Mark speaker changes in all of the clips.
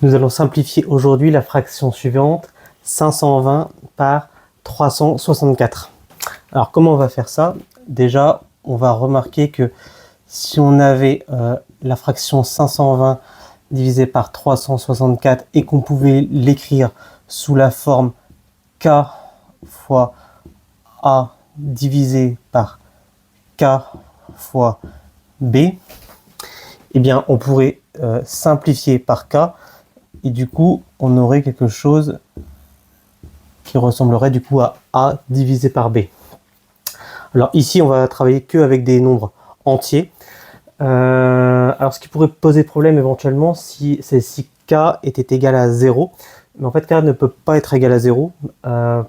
Speaker 1: Nous allons simplifier aujourd'hui la fraction suivante, 520 par 364. Alors comment on va faire ça? Déjà, on va remarquer que si on avait la fraction 520 divisé par 364 et qu'on pouvait l'écrire sous la forme k fois a divisé par k fois b, eh bien on pourrait simplifier par k et du coup on aurait quelque chose qui ressemblerait du coup à a divisé par b. Alors ici on va travailler que avec des nombres entiers. Alors ce qui pourrait poser problème éventuellement c'est si k était égal à 0, mais en fait k ne peut pas être égal à 0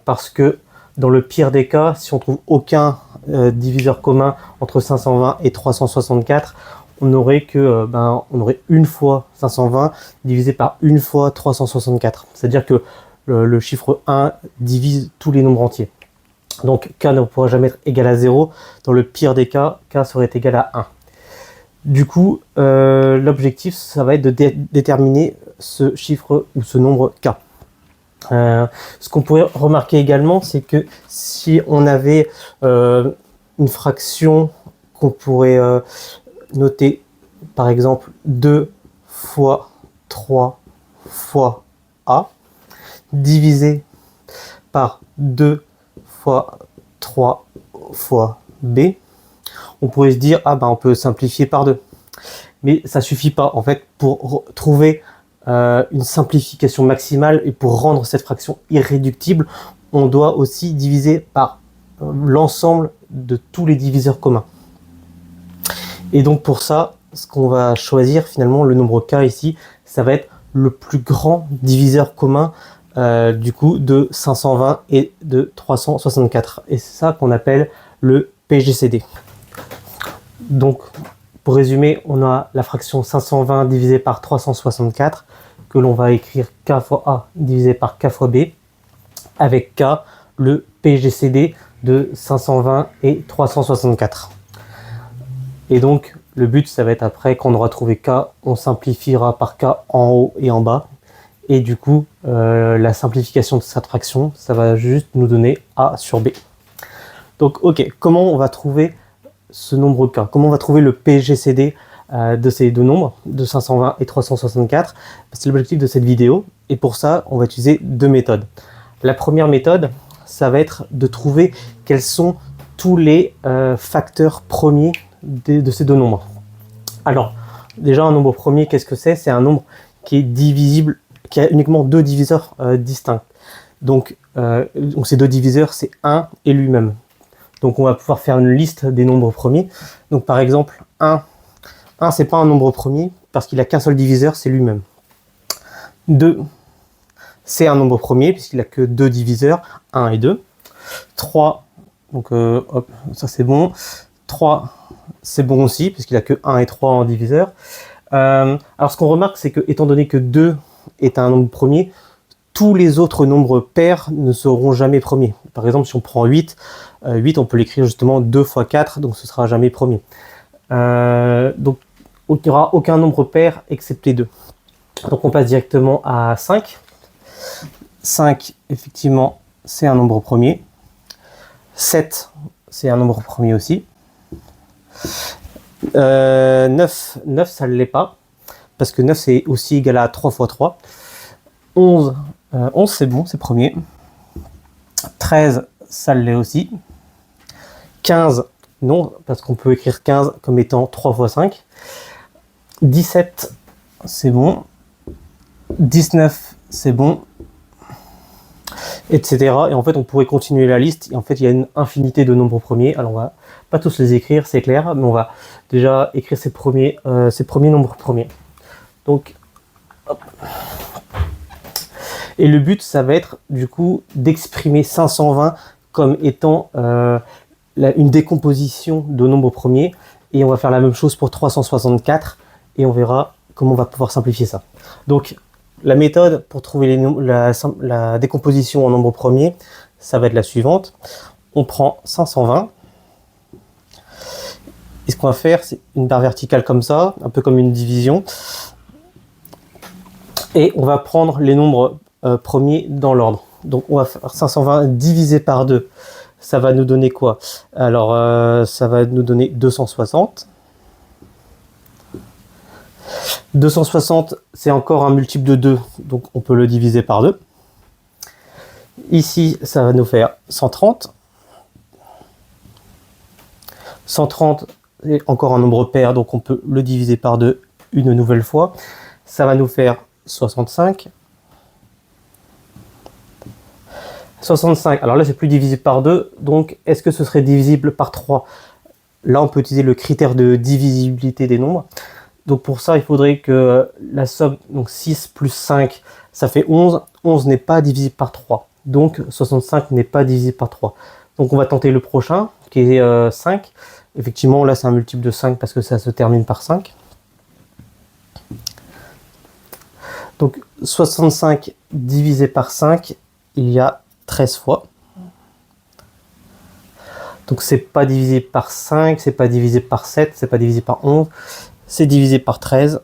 Speaker 1: parce que dans le pire des cas, si on trouve aucun diviseur commun entre 520 et 364, on aurait une fois 520 divisé par une fois 364. C'est-à-dire que le chiffre 1 divise tous les nombres entiers. Donc k ne pourra jamais être égal à 0. Dans le pire des cas, k serait égal à 1. Du coup, l'objectif, ça va être de déterminer ce chiffre ou ce nombre k. Ce qu'on pourrait remarquer également, c'est que si on avait une fraction qu'on pourrait noter, par exemple 2 fois 3 fois a, divisé par 2 fois 3 fois b, on pourrait se dire, on peut simplifier par 2. Mais ça suffit pas, en fait, pour trouver une simplification maximale et pour rendre cette fraction irréductible, on doit aussi diviser par l'ensemble de tous les diviseurs communs. Et donc pour ça, ce qu'on va choisir finalement, le nombre k ici, ça va être le plus grand diviseur commun du coup de 520 et de 364. Et c'est ça qu'on appelle le PGCD. Donc pour résumer, on a la fraction 520 divisée par 364 que l'on va écrire k fois a divisé par k fois b, avec k le PGCD de 520 et 364. Et donc le but, ça va être après, quand on aura trouvé k, on simplifiera par k en haut et en bas. Et du coup, la simplification de cette fraction, ça va juste nous donner a sur b. Donc ok, comment on va trouver ce nombre k? Comment on va trouver le PGCD de ces deux nombres, de 520 et 364? C'est l'objectif de cette vidéo. Et pour ça, on va utiliser deux méthodes. La première méthode, ça va être de trouver quels sont tous les facteurs premiers de ces deux nombres. Alors, déjà, un nombre premier, qu'est-ce que c'est? C'est un nombre qui est divisible, qui a uniquement deux diviseurs distincts. Donc ces deux diviseurs, c'est 1 et lui-même. Donc on va pouvoir faire une liste des nombres premiers. Donc par exemple, 1 c'est pas un nombre premier parce qu'il n'a qu'un seul diviseur, c'est lui-même. 2, c'est un nombre premier puisqu'il n'a que deux diviseurs, 1 et 2. 3, donc hop, ça c'est bon. 3, c'est bon aussi puisqu'il n'a que 1 et 3 en diviseur. Alors ce qu'on remarque, c'est que étant donné que 2 est un nombre premier, tous les autres nombres pairs ne seront jamais premiers. Par exemple, si on prend 8, 8 on peut l'écrire justement 2 fois 4, donc ce sera jamais premier. Donc il n'y aura aucun nombre pair excepté 2. Donc on passe directement à 5. 5, effectivement, c'est un nombre premier. 7, c'est un nombre premier aussi. 9, ça ne l'est pas, parce que 9 c'est aussi égal à 3 fois 3. 11, c'est bon, c'est premier. 13, ça l'est aussi. 15, non, parce qu'on peut écrire 15 comme étant 3 fois 5. 17, c'est bon. 19, c'est bon. Etc. Et en fait, on pourrait continuer la liste. Et en fait, il y a une infinité de nombres premiers. Alors, on va pas tous les écrire, c'est clair, mais on va déjà écrire ces premiers nombres premiers. Donc, hop. Et le but, ça va être du coup d'exprimer 520 comme étant une décomposition de nombres premiers. Et on va faire la même chose pour 364 et on verra comment on va pouvoir simplifier ça. Donc la méthode pour trouver la décomposition en nombres premiers, ça va être la suivante. On prend 520. Et ce qu'on va faire, c'est une barre verticale comme ça, un peu comme une division. Et on va prendre les nombres premiers dans l'ordre. Donc on va faire 520 divisé par 2. Ça va nous donner quoi? Alors ça va nous donner 260. 260, c'est encore un multiple de 2, donc on peut le diviser par 2. Ici, ça va nous faire 130. 130 est encore un nombre pair, donc on peut le diviser par 2 une nouvelle fois. Ça va nous faire 65. 65, alors là c'est plus divisible par 2, donc est-ce que ce serait divisible par 3? Là on peut utiliser le critère de divisibilité des nombres. Donc pour ça il faudrait que la somme, donc 6 plus 5, ça fait 11. 11 n'est pas divisible par 3, donc 65 n'est pas divisible par 3. Donc on va tenter le prochain, qui est 5. Effectivement là c'est un multiple de 5 parce que ça se termine par 5. Donc 65 divisé par 5, il y a 13 fois. Donc c'est pas divisé par 5, c'est pas divisé par 7, c'est pas divisé par 11, c'est divisé par 13.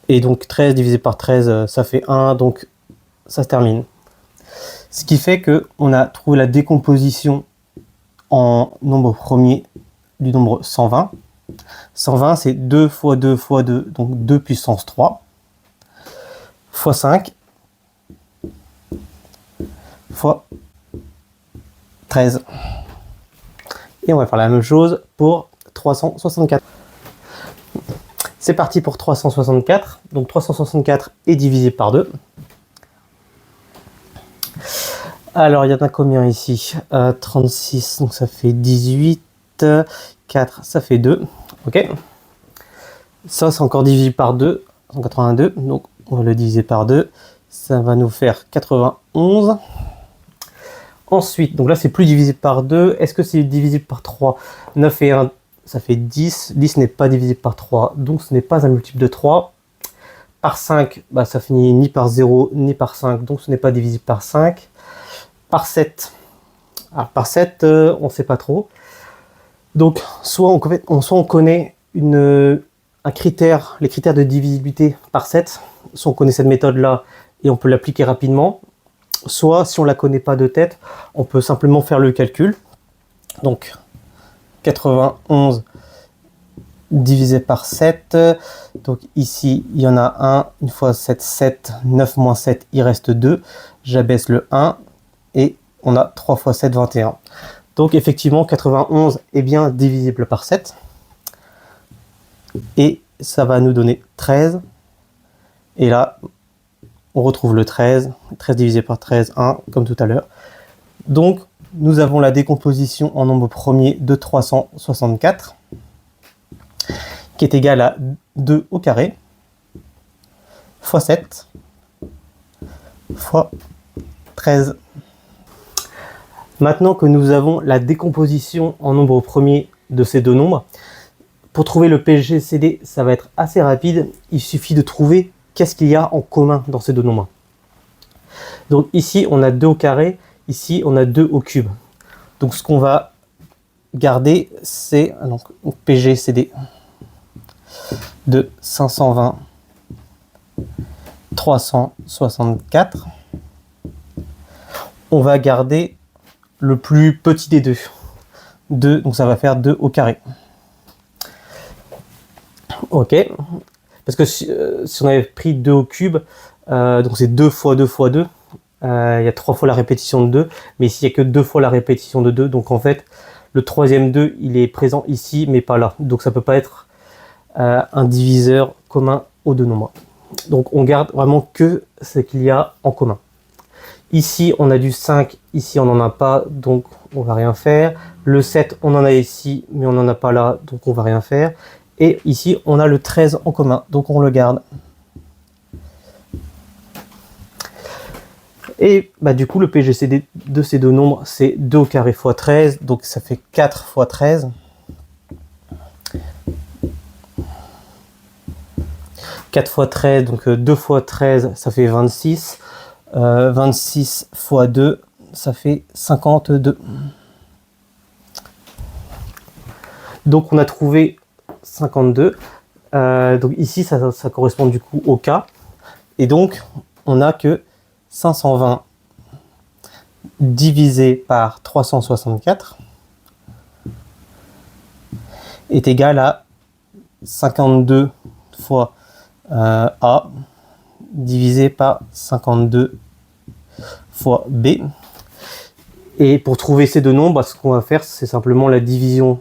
Speaker 1: Et donc 13 divisé par 13, ça fait 1, donc ça se termine. Ce qui fait qu'on a trouvé la décomposition en nombre premier du nombre 120. 120 c'est 2 fois 2 fois 2, donc 2 puissance 3, fois 5, fois 13. Et on va faire la même chose pour 364. C'est parti pour 364. Donc 364 est divisé par 2. Alors il y en a combien ici? 36, donc ça fait 18. 4, ça fait 2. Ok. Ça c'est encore divisé par 2. 182. Donc on va le diviser par 2. Ça va nous faire 91. Ensuite, donc là c'est plus divisible par 2. Est-ce que c'est divisible par 3? 9 et 1, ça fait 10. 10 n'est pas divisible par 3, donc ce n'est pas un multiple de 3. Par 5, bah, ça finit ni par 0 ni par 5, donc ce n'est pas divisible par 5. Par 7, alors par 7, on ne sait pas trop. Donc soit on connaît un critère, les critères de divisibilité par 7, soit on connaît cette méthode-là et on peut l'appliquer rapidement. Soit, si on ne la connaît pas de tête, on peut simplement faire le calcul. Donc, 91 divisé par 7. Donc ici, il y en a 1. Une fois 7, 7. 9 moins 7, il reste 2. J'abaisse le 1. Et on a 3 fois 7, 21. Donc effectivement, 91 est bien divisible par 7. Et ça va nous donner 13. Et là, on retrouve le 13, 13 divisé par 13, 1, comme tout à l'heure. Donc, nous avons la décomposition en nombre premier de 364, qui est égale à 2 au carré, fois 7, fois 13. Maintenant que nous avons la décomposition en nombre premier de ces deux nombres, pour trouver le PGCD, ça va être assez rapide. Il suffit de trouver qu'est-ce qu'il y a en commun dans ces deux nombres. Donc ici, on a 2 au carré, ici, on a 2 au cube. Donc ce qu'on va garder, c'est PGCD de 520, 364. On va garder le plus petit des deux. 2, donc ça va faire 2 au carré. Ok. Parce que si on avait pris 2 au cube, donc c'est 2 fois 2 fois 2, il y a 3 fois la répétition de 2, mais ici il n'y a que 2 fois la répétition de 2, donc en fait le troisième 2 il est présent ici mais pas là, donc ça ne peut pas être un diviseur commun aux deux nombres. Donc on garde vraiment que ce qu'il y a en commun. Ici on a du 5, ici on n'en a pas, donc on va rien faire. Le 7 on en a ici mais on n'en a pas là, donc on va rien faire. Et ici, on a le 13 en commun, donc on le garde. Et bah, du coup, le PGCD de ces deux nombres, c'est 2 au carré fois 13, donc ça fait 4 fois 13. 4 fois 13, donc 2 fois 13, ça fait 26. 26 fois 2, ça fait 52. Donc on a trouvé 52. Donc ici, ça correspond du coup au K. Et donc, on n'a que 520 divisé par 364 est égal à 52 fois A divisé par 52 fois B. Et pour trouver ces deux nombres, ce qu'on va faire, c'est simplement la division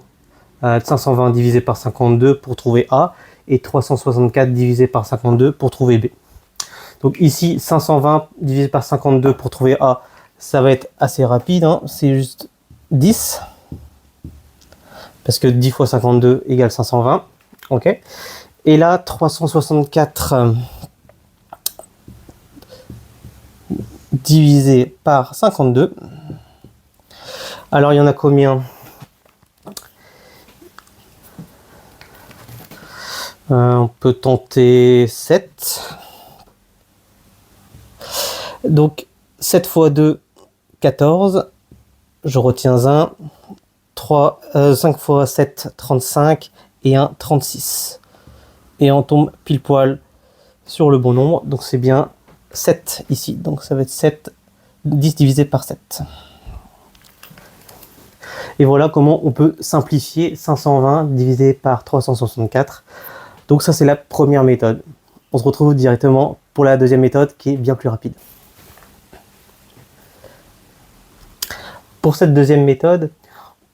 Speaker 1: de 520 divisé par 52 pour trouver A et 364 divisé par 52 pour trouver B. Donc ici, 520 divisé par 52 pour trouver A, ça va être assez rapide, hein. C'est juste 10, parce que 10 fois 52 égale 520. Ok. Et là, 364 divisé par 52. Alors, il y en a combien? On peut tenter 7. Donc, 7 fois 2, 14. Je retiens 1. 5 fois 7, 35. Et 1, 36. Et on tombe pile poil sur le bon nombre. Donc, c'est bien 7 ici. Donc, ça va être 7, 10 divisé par 7. Et voilà comment on peut simplifier 520 divisé par 364. Donc ça, c'est la première méthode. On se retrouve directement pour la deuxième méthode qui est bien plus rapide. Pour cette deuxième méthode,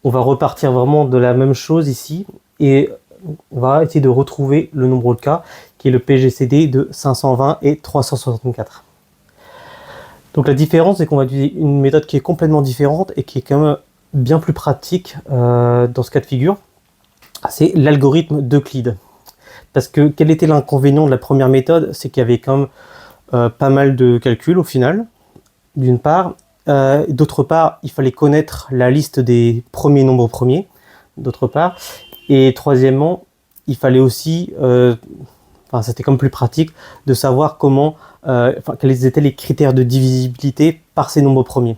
Speaker 1: on va repartir vraiment de la même chose ici et on va essayer de retrouver le nombre de cas qui est le PGCD de 520 et 364. Donc la différence, c'est qu'on va utiliser une méthode qui est complètement différente et qui est quand même bien plus pratique dans ce cas de figure. C'est l'algorithme d'Euclide. Parce que quel était l'inconvénient de la première méthode? C'est qu'il y avait quand même pas mal de calculs au final, d'une part. D'autre part, il fallait connaître la liste des premiers nombres premiers, d'autre part. Et troisièmement, il fallait aussi, c'était comme plus pratique, de savoir quels étaient les critères de divisibilité par ces nombres premiers.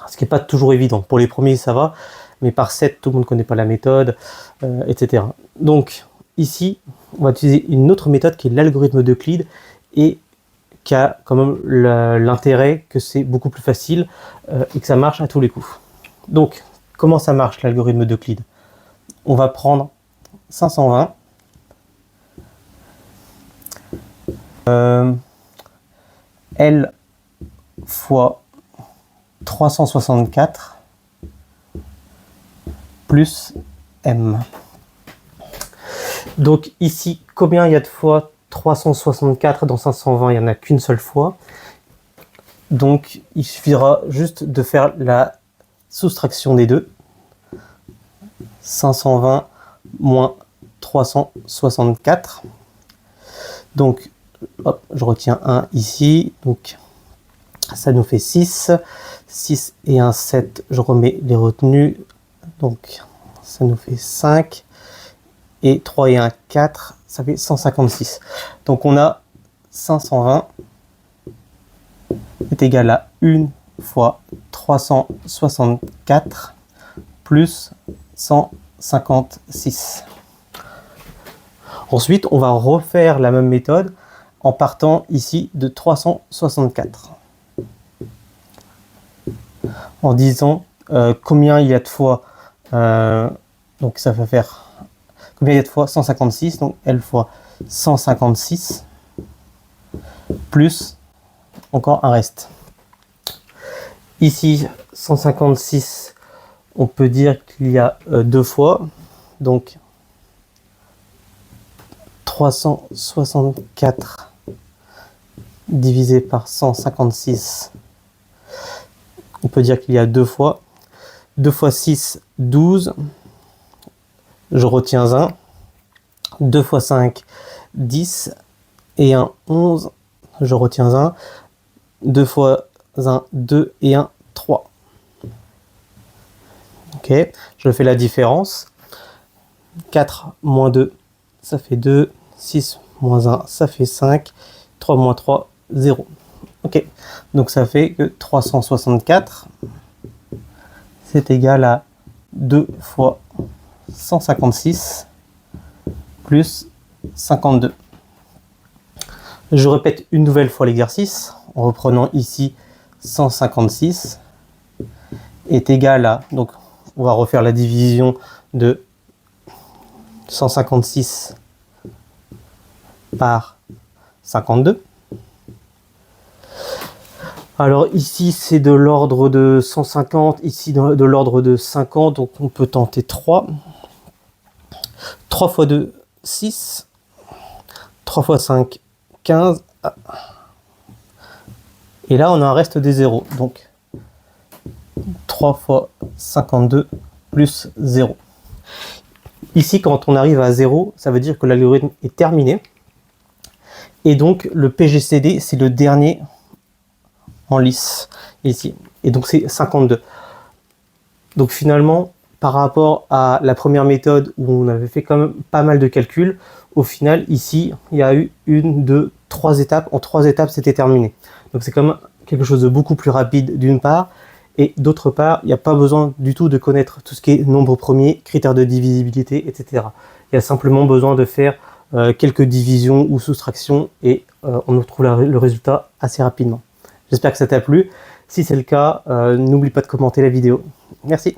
Speaker 1: Ce qui n'est pas toujours évident. Pour les premiers, ça va, mais par 7, tout le monde ne connaît pas la méthode, etc. Donc, ici, on va utiliser une autre méthode qui est l'algorithme d'Euclide et qui a quand même l'intérêt que c'est beaucoup plus facile et que ça marche à tous les coups. Donc, comment ça marche l'algorithme d'Euclide? On va prendre 520 L fois 364 plus M. Donc ici, combien il y a de fois 364 dans 520? Il n'y en a qu'une seule fois. Donc il suffira juste de faire la soustraction des deux. 520 moins 364. Donc, hop, je retiens 1 ici. Donc, ça nous fait 6. 6 et 1, 7. Je remets les retenues. Donc, ça nous fait 5. Et 3 et 1, 4. Ça fait 156. Donc, on a 520 est égal à 1 fois 364 plus 156. Ensuite, on va refaire la même méthode en partant ici de 364. En disant combien il y a de fois, donc ça va faire combien il y a de fois 156, donc L fois 156, plus encore un reste. Ici, 156, on peut dire qu'il y a deux fois, donc 364 divisé par 156, on peut dire qu'il y a deux fois. 2 fois 6, 12. Je retiens 1. 2 fois 5, 10. Et 1, 11. Je retiens 1. 2 fois 1, 2. Et 1, 3. Ok, je fais la différence. 4 moins 2, ça fait 2. 6 moins 1, ça fait 5. 3 moins 3, 0. Ok, donc ça fait que 364, c'est égal à 2 fois 156 plus 52. Je répète une nouvelle fois l'exercice en reprenant ici 156 est égal à, donc on va refaire la division de 156 par 52. Alors ici c'est de l'ordre de 150, ici de l'ordre de 50, donc on peut tenter 3. 3 fois 2, 6. 3 fois 5, 15. Et là on a un reste des zéros, donc 3 fois 52 plus 0. Ici quand on arrive à 0, ça veut dire que l'algorithme est terminé. Et donc le PGCD c'est le dernier en lice ici, et donc c'est 52. Donc finalement par rapport à la première méthode où on avait fait quand même pas mal de calculs, au final ici il y a eu 1, 2, 3 étapes, en 3 étapes c'était terminé. Donc c'est quand même quelque chose de beaucoup plus rapide d'une part, et d'autre part il n'y a pas besoin du tout de connaître tout ce qui est nombre premier, critères de divisibilité, etc. Il y a simplement besoin de faire quelques divisions ou soustractions et on retrouve le résultat assez rapidement. J'espère que ça t'a plu. Si c'est le cas, n'oublie pas de commenter la vidéo. Merci.